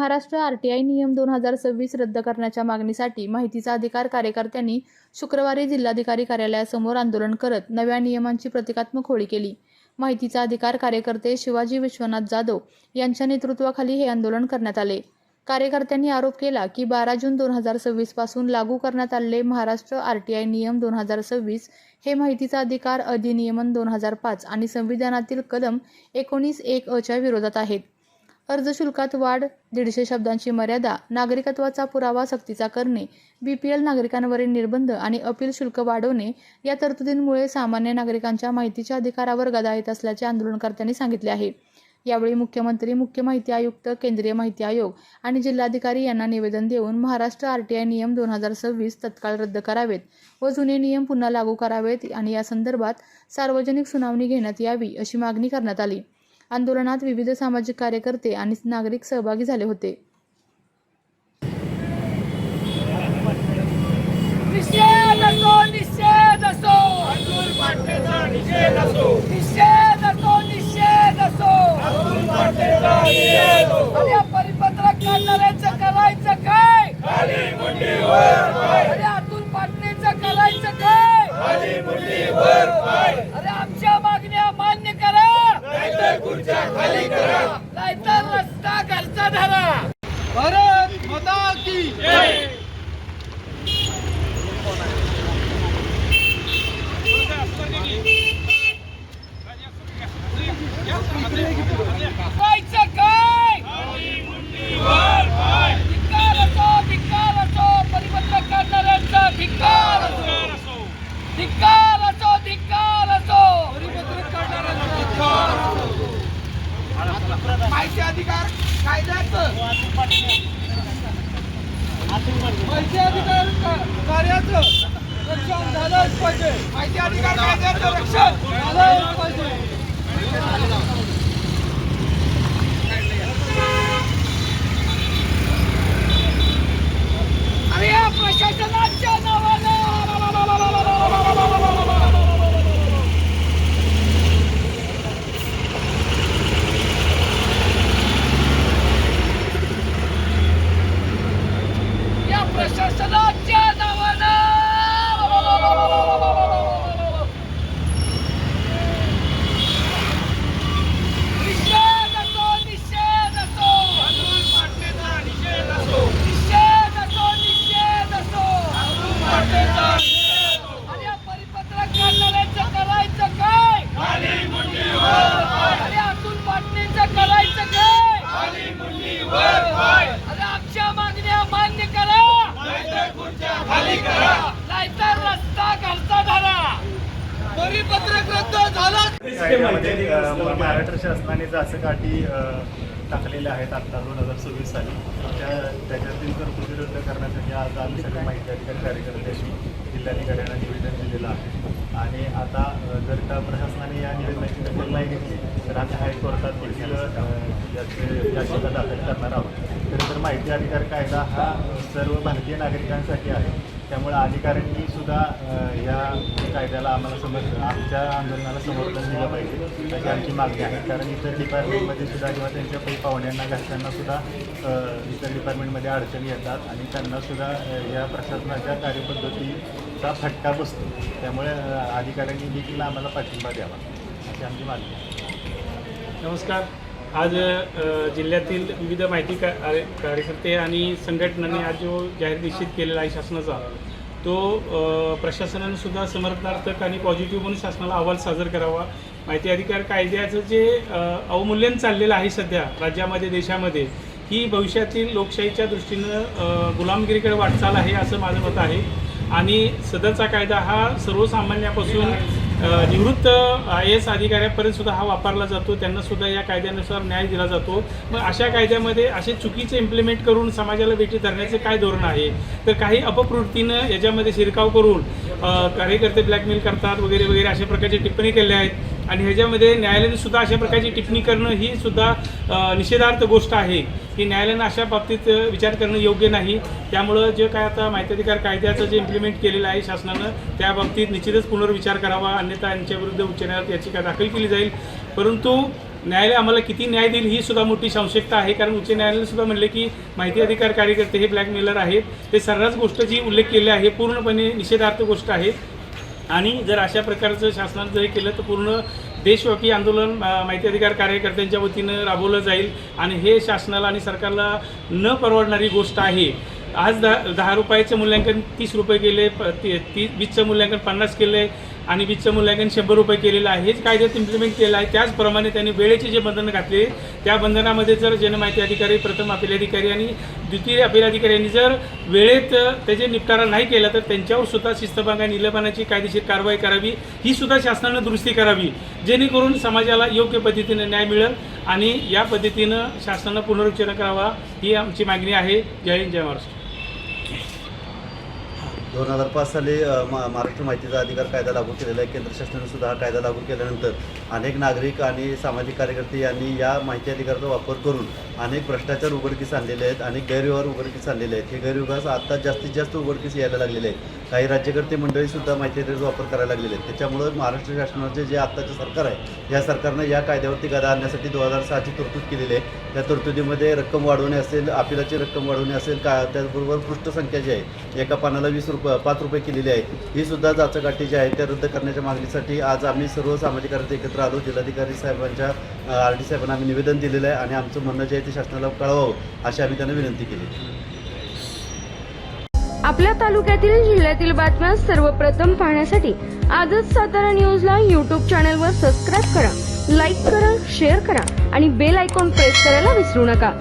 Maharashtra RTI नियम 2026 रद्द करण्याच्या मागणीसाठी माहितीचा अधिकार कार्यकर्त्यांनी शुक्रवारी जिल्हाधिकारी कार्यालयासमोर आंदोलन करत नव्या नियमांची प्रतिकात्मक होळी केली। माहितीचा अधिकार कार्यकर्ते शिवाजी विश्वनाथ जाधव यांच्या नेतृत्वाखाली हे आंदोलन करण्यात आले। कार्यकर्त्यांनी आरोप केला की 12 जून 2026 पासून लागू करण्यात आलेले महाराष्ट्र आरटीआय नियम 2026 हे माहितीचा अधिकार अधिनियमन 2005 आणि संविधानातील कलम 19(1) च्या विरोधात आहेत। अर्ज शुल्कात वाढ, 150 शब्दांची मर्यादा, नागरिकत्वाचा पुरावा सक्तीचा करणे, बीपीएल नागरिकांवरील निर्बंध आणि अपील शुल्क वाढवणे या तरतुदींमुळे सामान्य नागरिकांच्या माहितीच्या अधिकारावर गदा येत असल्याचे आंदोलनकर्त्यांनी सांगितले आहे। यावेळी मुख्यमंत्री, मुख्य माहिती आयुक्त, केंद्रीय माहिती आयोग आणि जिल्हाधिकारी यांना निवेदन देऊन महाराष्ट्र आरटीआय नियम 2026 तत्काळ रद्द करावेत व जुने नियम पुन्हा लागू करावेत आणि या संदर्भात सार्वजनिक सुनावणी घेण्यात यावी अशी मागणी करण्यात आली। आंदोलनात विविध सामाजिक कार्यकर्ते आणि नागरिक सहभागी झाले होते। निषेध असो, निषेध असो, अतुल पाटणेचा निषेध असो, निषेध असो, निषेध असो, अतुल पाटणेचा निषेध असो। अरे परिपत्रक काढणाऱ्याचं करायचं काय? खाली मुंडीवर पाय। अरे अतुल पाटणेचं करायचं काय? खाली मुंडीवर पाय। अरे आमच्या मागण्या मान्य करा, नाहीतर खुर्च्या खाली करा, नाहीतर रस्ता घरचा धरा। भारत माता की जय। करायचं काय? धिक्कार असो, धिक्कार असो, परिपत्रक काढणाऱ्यांचा धिक्कार असो, धिक्कार असो, धिक्कार असो, परिपत्रक काढणाऱ्यांचा धिक्कार असो। माहिती अधिकार कायद्याचं, माहिती अधिकार कार्याचं रक्षण झालंच पाहिजे। माहिती अधिकार कायद्याचं रक्षण झालंच पाहिजे। अरे या प्रशासनाच्या नावानं या प्रशासनाच्या नावानं निषेध असो, निषेध असो, अतुल पाटणेचा निषेध असो, निषेध असो, निषेध असो, अतुल पाटणेचा निषेध असो। अरे या परिपत्रक काढणाऱ्यांचं करायचं काय? खाली मुंडीवर पाय। अरे अतुल पाटणेचं करायचं काय? खाली मुंडीवर पाय। अरे आमच्या मागण्या मान्य करा, नाहीतर खुर्च्या खाली करा, नाहीतर रस्ता घरचा धरा। परिपत्रक रद्द झालं। महाराष्ट्र शासनाने जसं अटी टाकलेल्या आहेत आता 2026 साली त्याच्यातील तरतुदी रद्द करण्यासाठी आज आम्ही सगळे माहिती अधिकारी कार्यकर्त्यांनी जिल्हाधिकाऱ्यांना निवेदन दिलेलं आहे आणि आता जर का प्रशासनाने या निवेदनाची दखल नाही घेतली तर आम्ही हायकोर्टात देखील याची याचिका दाखल करणार आहोत। खरं तर माहिती अधिकार कायदा हा सर्व भारतीय नागरिकांसाठी आहे, त्यामुळे अधिकाऱ्यांनी सुद्धा या कायद्याला आमच्या आंदोलनाला समर्थन दिलं पाहिजे अशी आमची मागणी आहे। कारण इतर डिपार्टमेंटमध्ये सुद्धा किंवा त्यांच्या पै पाहुण्यांना घरच्यांना सुद्धा इतर डिपार्टमेंटमध्ये अडचणी येतात आणि त्यांनासुद्धा या प्रशासनाच्या कार्यपद्धतीचा फटका बसतो, त्यामुळे अधिकाऱ्यांनी देखील आम्हाला पाठिंबा द्यावा अशी आमची मागणी आहे। नमस्कार। आज जिल्ह्यातील विविध माहिती कार्यकर्ते आणि संघटनांनी आज जो जाहीर निश्चित केलेला आहे शासनाचा, तो प्रशासनाने सुद्धा समर्थनार्थक आणि पॉझिटिव्ह म्हणून शासनाला अहवाल सादर करावा। माहिती अधिकार कायद्याचं जे अवमूल्यन चाललेलं आहे सध्या राज्यामध्ये, देशामध्ये, ही भविष्यातील लोकशाहीच्या दृष्टीनं गुलामगिरीकडे वाटचाल आहे असं माझं मत आहे आणि सदरचा कायदा हा सर्वसामान्यापासून निवृत्त IAS अधिकाऱ्यापर्यंत सुद्धा हा वापरला जातो, त्यांना सुद्धा या कायद्यानुसार न्याय दिला जातो। मग अशा कायद्यामध्ये असे चुकीचे इम्प्लिमेंट करून समाजाला वेठी धरण्याचे काय धोरण आहे? तर काही अपप्रवृत्तीनं याच्यामध्ये शिरकाव करून कार्यकर्ते ब्लॅकमेल करतात वगैरे वगैरे अशा प्रकारची टिप्पणी केल्या आहेत आणि ह्याच्यामध्ये न्यायालयाने सुद्धा अशा प्रकारची टिप्पणी करणं ही सुद्धा निषेधार्थ गोष्ट आहे की न्यायालयानं अशा बाबतीत विचार करणं योग्य नाही। त्यामुळं जे काय आता माहिती अधिकार कायद्याचं जे इम्प्लिमेंट केलेलं आहे शासनानं त्या बाबतीत निश्चितच पुनर्विचार करावा, अन्यथा यांच्या विरुद्ध उच्च न्यायालयात याचिका दाखल केली जाईल। परंतु न्यायालय आम्हाला किती न्याय देईल ही सुद्धा मोठी संशयता आहे. कारण उच्च न्यायालयाने सुद्धा म्हणले की माहिती अधिकार कार्यकर्ते हे ब्लॅकमेलर आहेत. ते सर्रास गोष्ट जी उल्लेख केली आहे पूर्णपणे निषेधार्थ गोष्ट आहे. आणि जर अशा प्रकारचं शासनानं जर केलं तर पूर्ण देशव्यापी आंदोलन माहिती अधिकार कार्यकर्त्यांच्या वतीनं राबवलं जाईल. आणि हे शासनाला आणि सरकारला न परवडणारी गोष्ट आहे. आज 10 रुपयाचं मूल्यांकन 30 रुपये केले, 20चं मूल्यांकन 50 केले आणि 20चं मूल्यांकन 100 रुपये केलेलं आहे. हेच कायद्यात इम्प्लिमेंट केलं आहे. त्याचप्रमाणे त्यांनी वेळेचे जे बंधनं घातले त्या बंधनामध्ये जर जनमाहिती अधिकारी, प्रथम अपील अधिकारी आणि द्वितीय अपील अधिकारी यांनी जर वेळेत त्याचे निपटारा नाही केला तर त्यांच्यावर सुद्धा शिस्तभंग आणि निलंबनाची कायदेशीर कारवाई करावी. ही सुद्धा शासनानं दुरुस्ती करावी जेणेकरून समाजाला योग्य पद्धतीने न्याय मिळेल आणि या पद्धतीनं शासनानं पुनरुच्चार करावा ही आमची मागणी आहे. जय हिंद, जय महाराष्ट्र. 2005 साली महाराष्ट्र माहितीचा अधिकार कायदा लागू केलेला आहे. केंद्र शासनाने सुद्धा हा कायदा लागू केल्यानंतर अनेक नागरिक आणि सामाजिक कार्यकर्ते यांनी या माहिती अधिकाराचा वापर करून अनेक भ्रष्टाचार उघडकीस आणलेले आहेत, अनेक गैरव्यवहार उघडकीस आणलेले आहेत. हे गैरव्यवहार आता जास्तीत जास्त उघडकीस यायला लागलेले आहेत. काही राज्यकर्ते मंडळीसुद्धा माहिती अधिकाराचा वापर करायला लागलेले आहेत. त्याच्यामुळं महाराष्ट्र शासनाचे जे आत्ताचे सरकार आहे या सरकारनं या कायद्यावरती गदा आणण्यासाठी 2006ची तरतूद केलेली आहे. त्या तरतुदीमध्ये रक्कम वाढवणे असेल, अपीलाची रक्कम वाढवणे असेल, त्याचबरोबर पृष्ठसंख्या जी आहे एका पानाला 5 रुपये केलेली आहे ही सुद्धा जाचकाठी जी आहे त्या रद्द करण्याच्या मागणीसाठी आज आम्ही सर्व सामाजिक कार्यकर्ते एकत्र आलो. जिल्हाधिकारी साहेबांच्या RD साहेबांना आम्ही निवेदन दिलेलं आहे आणि आमचं म्हणणं जे आहे ते शासनाला कळवावं अशी आम्ही त्यांना विनंती केली. आपल्या तालुक्यातील जिल्ह्यातील बातम्या सर्वप्रथम पाहण्यासाठी आजच सातारा न्यूजला YouTube चॅनलवर सबस्क्राईब करा, लाईक करा, शेअर करा आणि बेल आयकॉन प्रेस करायला विसरू नका.